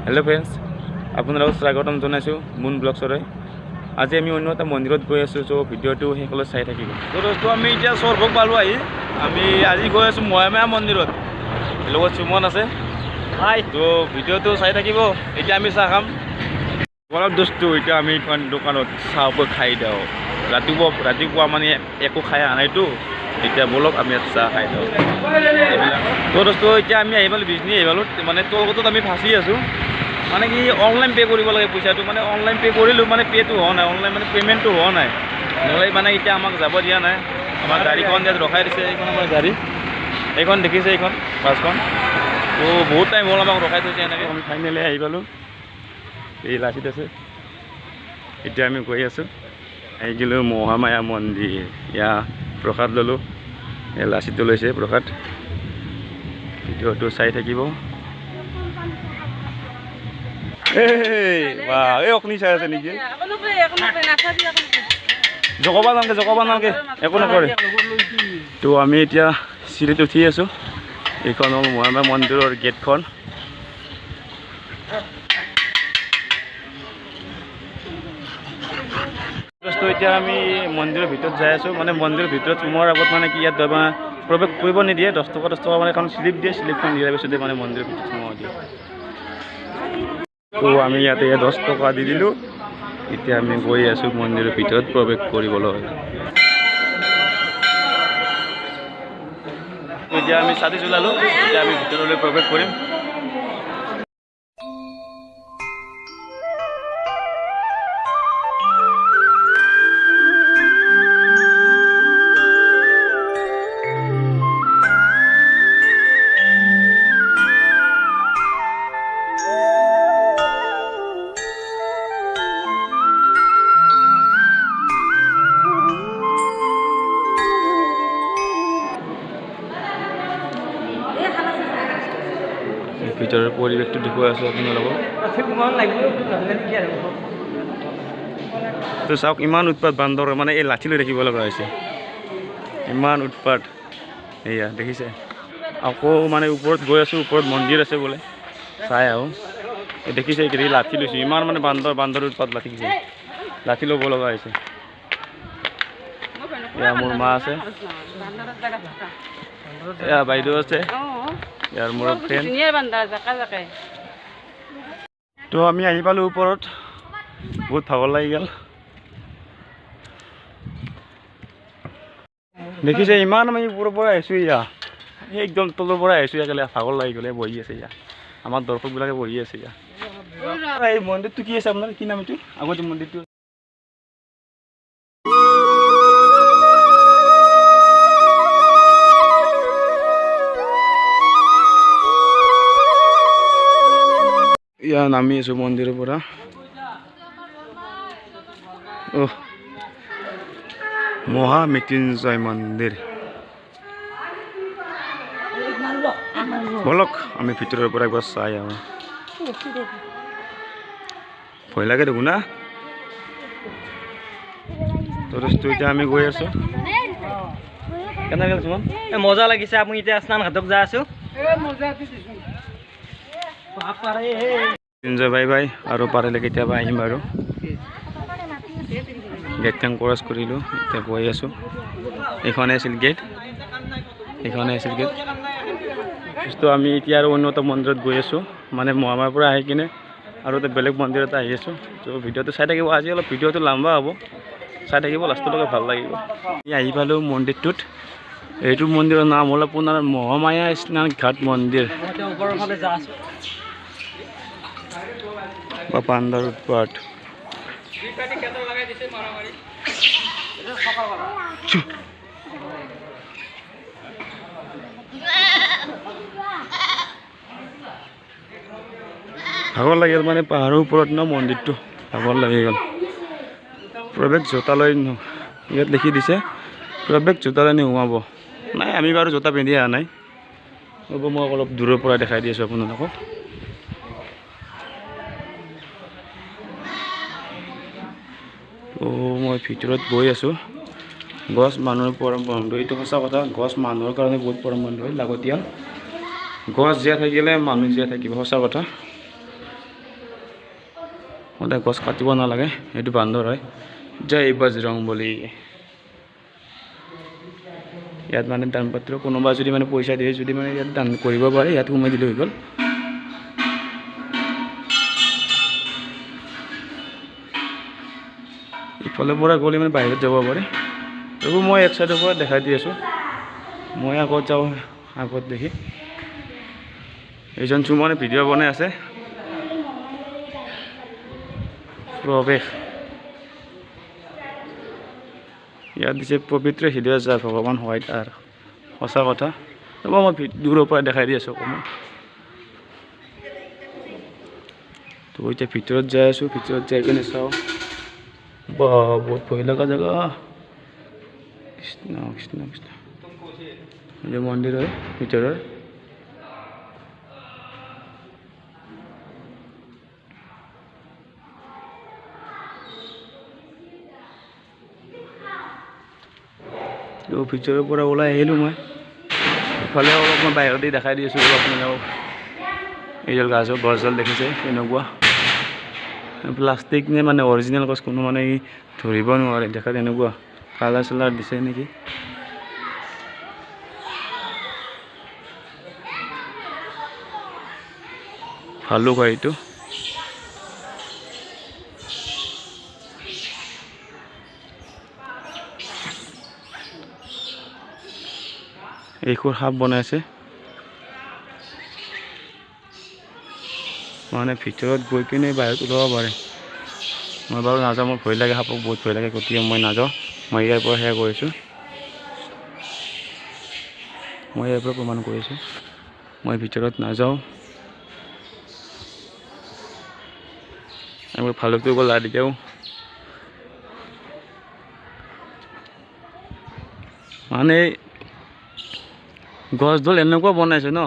Hello friends আপোনালোকক স্বাগতম জনাইছো মুন ব্লগছৰে আজি আমি অন্য এটা মন্দিৰত গৈ আছো সো ভিডিওটো হেকলৈ চাই থাকিব তো দোস্ত আমি এতিয়া সৰভোগ পালো আহি আমি আজি গৈ আছো মহামায়া মন্দিৰত লগত সুমন আছে হাই তো ভিডিওটো চাই থাকিব এতিয়া আমি চাহ খাম বলক দোস্ত এতিয়া আমি কোন দোকানত চাহব খাই দাও ৰাতিপুৱা মানে একো খাই আনাইতো এতিয়া বলক আমি চাহ খাই দাও তো দোস্ত এতিয়া আমি আহিবালো বিজনি আহিবালো মানে তোলগতত আমি ফাঁসি আছো মানে কি অনলাইন পে কৰিব লাগে পইচাটো মানে অনলাইন পে কৰিলো মানে পেটো হোৱা নাই অনলাইন মানে পেমেন্টটো হোৱা নাই নলাই মানে এতিয়া আমাক যাব দিয়া নাই আমাৰ গাড়ীখন ইয়াত ৰখাই দিছে এইখন আমাৰ গাড়ী এইখন দেখিছে এইখন বাছখন তো বহুত টাইম হ'ল আমাক ৰখাই থৈছে এনেকৈ আমি ফাইনেলি আহি পালো এই লাচিত আছে এতিয়া আমি গৈ আছো আহি গ'লো মহামায়া মন্দিৰ ইয়াৰ প্ৰসাদ ল'লো এই লাচিতটো লৈছে প্ৰসাদ ভিডিঅ'টো চাই থাকিব অগ্নি চাই আছে নেকি জকবা নালকে একো নকৰে তো আমি এতিয়া চিৰিত উঠি আছো এইখন মহামায়া মন্দিৰৰ গেটখন এতিয়া আমি মন্দিৰৰ ভিতৰত যাই আছো মানে মন্দিৰৰ ভিতৰত সোমোৱাৰ আগত মানে কি ইয়াত প্ৰৱেশ কৰিব নিদিয়ে 10 টকা মানে এখন স্লিপ দিয়ে স্লিপখন দিয়াৰ পিছতে মানে মন্দিৰৰ ভিতৰত সোমাব দিয়ে তো আমি ইয়াতে 10 টকা দি দিলো এতিয়া আমি গৈ আছো মন্দিৰৰ ভিতৰত প্ৰৱেশ কৰিবলৈ এতিয়া আমি ছাতি চলালো এতিয়া আমি ভিতৰলৈ প্ৰৱেশ কৰিম ভিতৰৰ পৰিৱেশটো দেখুৱাই আছো আপোনালোকক তো চাওক ইমান উৎপাত বান্দৰ মানে এই লাঠি লৈ ৰাখিব লগা হৈছে ইমান উৎপাত এয়া দেখিছে আকৌ মানে ওপৰত গৈ আছো ওপৰত মন্দিৰ আছে বোলে চাই আহো দেখিছে এই লাঠি লৈছো ইমান মানে বান্দৰ উৎপাত লাঠি ল'ব লগা হৈছে এয়া মোৰ মা আছে এয়া বাইদেউ আছে यार मोर फ्रेंड तो আমি আহি পালো ওপৰত বহুত ভাগৰ লাগি গেল দেখিছে ইমান আমি ওপৰৰ পৰা আহিছো ইয়া একদম তলৰ পৰা আহিছো ইয়ালে ভাগৰ লাগি গলে বহি আছে ইয়া আমাৰ দৰ্শকবিলাকে বহি আছে ইয়া এই মন্দিৰটো কি আছে আপোনাৰ কি নাম এইটো আগতে মন্দিৰটো या नामी आसो मंदिर पर महामृत्युंजय मंदिर बोलक आमी भितर पर एक बार चाई आहो भय लागे देखो ना तो दोस्तों इतना आमी गई आसो केना गेल सुमन मजा लागिसे आमी इतना स्नान घाटक जा आसो एन्जॉय बाय बाय और पारे केতিয়াবা আহিম আৰু গেটখন ক্ৰছ কৰিলো এতিয়া গৈ আছো এখনে আছিল গেট তো আমি এতিয়া আৰু অন্য এটা মন্দিৰত গৈ আছো মানে মহামায়াৰ পৰা আহি কিনে আৰু এটা বেলেগ মন্দিৰত আহি আছো তো ভিডিওটো চাই থাকিব আজি অলপ ভিডিওটো লম্বা হ'ব চাই থাকিব লাষ্টলৈকে ভাল লাগিব আহি পালো মন্দিৰটোত এইটো মন্দিৰৰ নাম হ'ল আপোনাৰ মহামায়া স্নান ঘাট মন্দিৰ বান্দৰ উৎপাত ভাগৰ লাগিল মানে পাহাৰৰ ওপৰত ন মন্দিৰটো ভাগৰ লাগি গ'ল প্ৰৱেশ জোতালৈ ইয়াত লিখি দিছে প্ৰৱেশ জোতালৈ নোসোমাব নাই আমি বাৰু জোতা পিন্ধি অহা নাই হ'ব মই অলপ দূৰৰ পৰা দেখাই দি আছোঁ আপোনালোকক মই ভিতৰত গৈ আছো গছ মানুহৰ পৰম বন্ধু এইটো সঁচা কথা গছ মানুহৰ কাৰণে বহুত পৰম বন্ধু লাগতিয়াল গছ জীয়াই থাকিলে মানুহ জীয়াই থাকিব সঁচা কথা সদায় গছ কাটিব নালাগে, এইটো বান্দৰ হয়। জয় বজৰংবলী। ইয়াত মানে দান পত্ৰ কোনোবা যদি মানে পইচা দিয়ে, যদি মানে ইয়াত দান কৰিব পাৰে, ইয়াত সোমাই দিলে হৈ গ'ল। ইফালৰ পৰা গ'লে মানে বাহিৰত যাব পাৰে। এইবোৰ মই এক চাইডৰ পৰা দেখাই দি আছোঁ। মই আগত যাওঁ, আগত দেখি এইজন চুমনে ভিডিঅ' বনাই আছে। প্ৰৱেশ ইয়াত দিছে পবিত্ৰ হৃদয় যাৰ ভগৱান হয় তাৰ। সঁচা কথা। ৰ'ব মই দূৰৰ পৰা দেখাই দি আছোঁ অকণমান। তো এতিয়া ভিতৰত যাই আছোঁ, ভিতৰত যাই কিনে চাওঁ। বা বহুত ভয় লগা জেগা। কৃষ্ণ কৃষ্ণ কৃষ্ণ। এই মন্দিৰ হয় ভিতৰৰ। ভিতৰৰ পৰা ওলাই আহিলোঁ মই। ইফালে অলপ মই বাহিৰতে দেখাই দি আছোঁ আপোনালোকক। এইডাল গছডাল দেখিছে কেনেকুৱা। প্লাষ্টিক নে মানে অৰিজিনেল গছ কোনো মানে ধৰিব নোৱাৰে, দেখাত এনেকুৱা কালাৰ চালাৰ দিছে নেকি। ভালুক হয় এইটো। এইবোৰ সাপ বনাইছে মানে ভিতৰত গৈ কিনে বাহিৰত ওলাব পাৰে। মই বাৰু নাযাওঁ, মোৰ ভয় লাগে, সাপক বহুত ভয় লাগে, গতিকে মই নাযাওঁ। মই ইয়াৰ পৰা সেয়া কৰিছোঁ, মই ইয়াৰ পৰা প্ৰমাণ কৰিছোঁ মই ভিতৰত নাযাওঁ। আমি ভালুকটো গ'ল আদি দিওঁ। মানে গছডাল এনেকুৱা বনাইছে ন,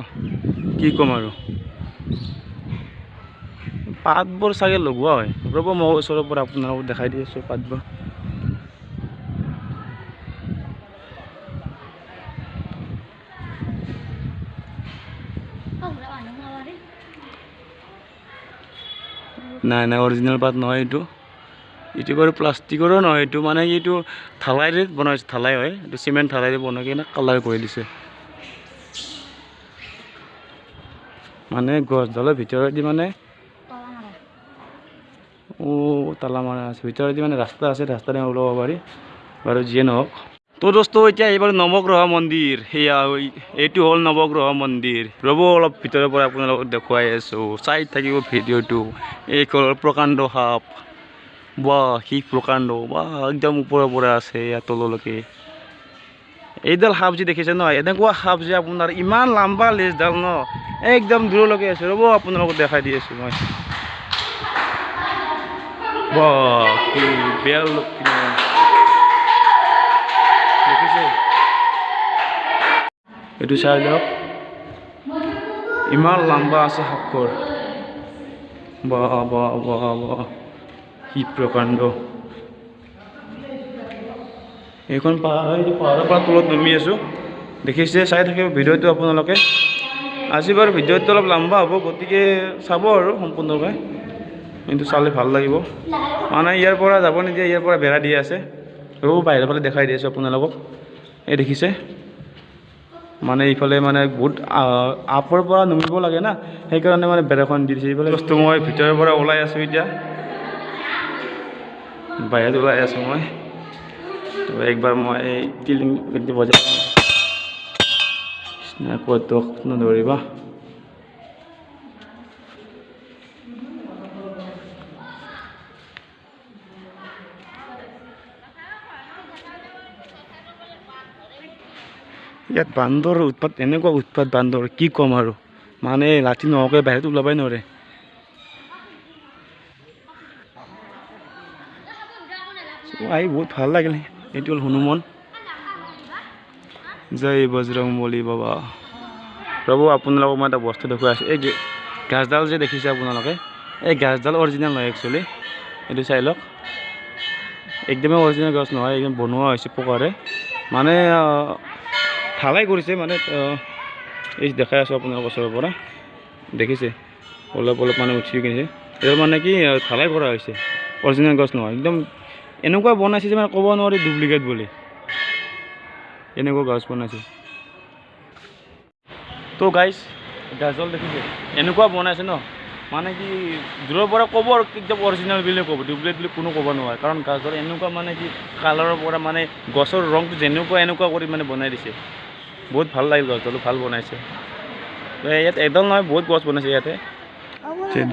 কি ক'ম আৰু। পাতবোৰ চাগে লগোৱা হয়। ৰ'ব মই ওচৰৰ পৰা আপোনালোকক দেখাই দি আছোঁ পাতবোৰ। নাই নাই, অৰিজিনেল পাত নহয় এইটো। এইটো বাৰু প্লাষ্টিকৰো নহয়, এইটো মানে এইটো ঢালাইৰে বনাইছে, ঢালাই হয় এইটো, চিমেণ্ট ঢালাইৰে বনাই কিনে কালাৰ কৰি দিছে। মানে গছডালৰ ভিতৰেদি মানে তালা মাৰা আছে, ভিতৰেদি মানে ৰাস্তা আছে, ৰাস্তাৰে ওলাব পাৰি। বাৰু যিয়ে নহওক, তো দোস্ত এতিয়া এইবাৰ নৱগ্ৰহ মন্দিৰ, সেয়া এইটো হ'ল নৱগ্ৰহ মন্দিৰ। ৰ'ব অলপ ভিতৰৰ পৰা আপোনালোকক দেখুৱাই আছোঁ, চাই থাকিব ভিডিঅ'টো। এই হ'ল প্ৰকাণ্ড সাপ। বা সি প্ৰকাণ্ড, বা একদম ওপৰৰ পৰা আছে ইয়াত তললৈকে। এইডাল সাপ যে দেখিছে ন, এনেকুৱা সাপ যে আপোনাৰ ইমান লাম্বা লেজডাল ন, একদম দূৰলৈকে আছে। ৰ'ব আপোনালোকক দেখাই দি আছোঁ মই। বা কি বেয়া দেখিছে, এইটো চাই লওক, ইমান লাম্বা আছে সাপখন। বা বা বা বা কি প্ৰকাণ্ড। এইখন পাহাৰৰ পৰা তলত নামি আছোঁ, দেখিছে। চাই থাকিব ভিডিঅ'টো আপোনালোকে। আজি বাৰু ভিডিঅ'টো অলপ লম্বা হ'ব, গতিকে চাব আৰু সম্পূৰ্ণকৈ, কিন্তু চালে ভাল লাগিব। মানে ইয়াৰ পৰা যাব নিদিয়ে, ইয়াৰ পৰা বেৰা দিয়া আছে। ৰ'ব বাহিৰৰ ফালে দেখাই দি আছোঁ আপোনালোকক। এই দেখিছে, মানে এইফালে মানে বহুত আপৰ পৰা নামিব লাগে না, সেইকাৰণে মানে বেৰাখন দি দিছে এইফালে। বস্তু মই ভিতৰৰ পৰা ওলাই আছোঁ, এতিয়া বাহিৰত ওলাই আছোঁ মই। তো একবাৰ মই টিলিং বজাই ক'ত নধৰিবা। ইয়াত বান্দৰৰ উৎপাত, এনেকুৱা উৎপাত বান্দৰ, কি ক'ম আৰু। মানে লাঠি নোহোৱাকৈ বাহিৰত ওলাবই নোৱাৰে। আহি বহুত ভাল লাগিল। এইটো হ'ল হনুমান। জয় বজৰংবলী বাবা। ৰ'ব আপোনালোকক মই এটা বস্তু দেখুৱাই আছোঁ। এই গাছডাল যে দেখিছে আপোনালোকে, এই গাছডাল অৰিজিনেল নহয় একচুৱেলি। এইটো চাই লওক, একদমেই অৰিজিনেল গছ নহয়, একদম বনোৱা হৈছে পকাৰে। মানে ঢালাই কৰিছে, মানে এই দেখাই আছোঁ আপোনালোকৰ ওচৰৰ পৰা, দেখিছে অলপ অলপ মানে উঠি কিনে। এইটো মানে কি ঢালাই কৰা হৈছে, অৰিজিনেল গছ নহয়। একদম এনেকুৱা বনাইছে যে মানে ক'ব নোৱাৰি ডুপ্লিকেট বুলি, এনেকুৱা গছ বনাইছে। তো গাইজ গাছডাল দেখিছে এনেকুৱা বনাইছে ন, মানে কি দূৰৰ পৰা ক'ব আৰু একদম অৰিজিনেল বুলি ক'ব, ডুপ্লিকেট বুলি কোনো ক'ব নোৱাৰে। কাৰণ গাছডাল এনেকুৱা মানে কি কালাৰৰ পৰা মানে গছৰ ৰংটো যেনেকুৱা এনেকুৱা কৰি মানে বনাই দিছে। বহুত ভাল লাগিল, গছডালো ভাল বনাইছে। ইয়াত এডাল নহয় বহুত গছ বনাইছে ইয়াতে।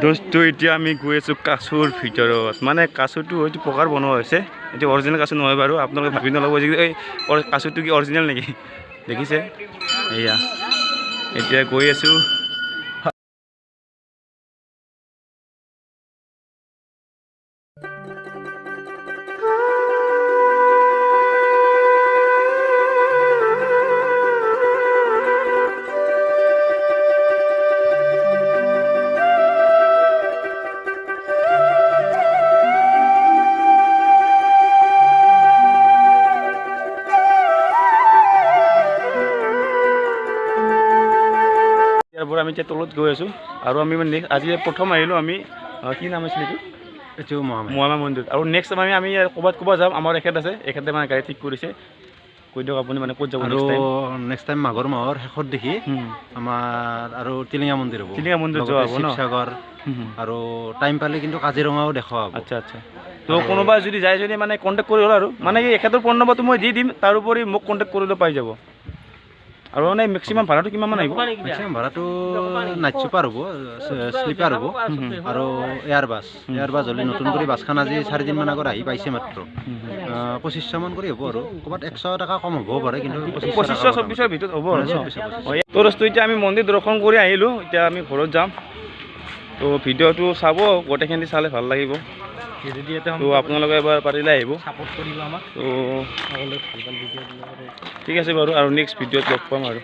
দোস্তো এতিয়া আমি গৈ আছোঁ কাছুৰ ভিতৰত। মানে কাছুটো হয়তো পকাৰ বনোৱা হৈছে, এইটো অৰিজিনেল কাছু নহয় বাৰু। আপোনালোকে ভাবি নল'ব যে এই কাছুটো কি অৰিজিনেল নেকি, দেখিছে এয়া। এতিয়া গৈ আছোঁ। ইয়াৰ পৰা আমি এতিয়া তলত গৈ আছোঁ। আৰু আমি মানে আজি প্ৰথম আহিলোঁ আমি, কি নাম আছিল এইটো মহামায়া মন্দিৰ। আৰু নেক্সট টাইম আমি ক'ৰবাত যাম, আমাৰ এখেত আছে, এখেতে মানে গাড়ী ঠিক কৰিছে। কৈ দিয়ক আপুনি মানে ক'ত যাব? আৰু নেক্সট টাইম মাঘৰ মাহৰ শেষত দেখি আমাৰ আৰু টিলিঙা মন্দিৰ হ'ব, টিলিঙা মন্দিৰ যোৱা হ'ব ন? শিৱসাগৰ আৰু টাইম পালে কিন্তু কাজিৰঙাও দেখুওৱা হ'ব। আচ্ছা আচ্ছা। তো কোনোবা যদি যায় যদি মানে কণ্টেক্ট কৰি হ'ল আৰু মানে কি এখেতৰ ফোন নম্বৰটো মই দি দিম, তাৰোপৰি মোক কণ্টেক্ট কৰিলে পাই যাব। আৰু মানে মেক্সিমাম ভাড়াটো কিমান আহিব? মেক্সিমাম ভাড়াটো নাইট চুপাৰ হ'ব, শ্লিপাৰ হ'ব আৰু এয়াৰবাছ হ'লে নতুন কৰি বাছখন আজি 4 দিনমান আগত আহি পাইছে মাত্ৰ। 2500 মান কৰি হ'ব আৰু ক'ৰবাত 100 টকা কম হ'বও পাৰে, কিন্তু 2500-2400 ভিতৰত হ'ব আৰু। তো দোস্তো এতিয়া আমি মন্দিৰ দৰ্শন কৰি আহিলোঁ, এতিয়া আমি ঘৰত যাম। তো ভিডিঅ'টো চাব, গোটেইখিনি চালে ভাল লাগিব। তো আপোনালোকে এবাৰ পাৰিলে আহিব, ছাপোৰ্ট কৰিব আমাক। তো ঠিক আছে বাৰু, আৰু নেক্সট ভিডিঅ'ত লগ পাম আৰু।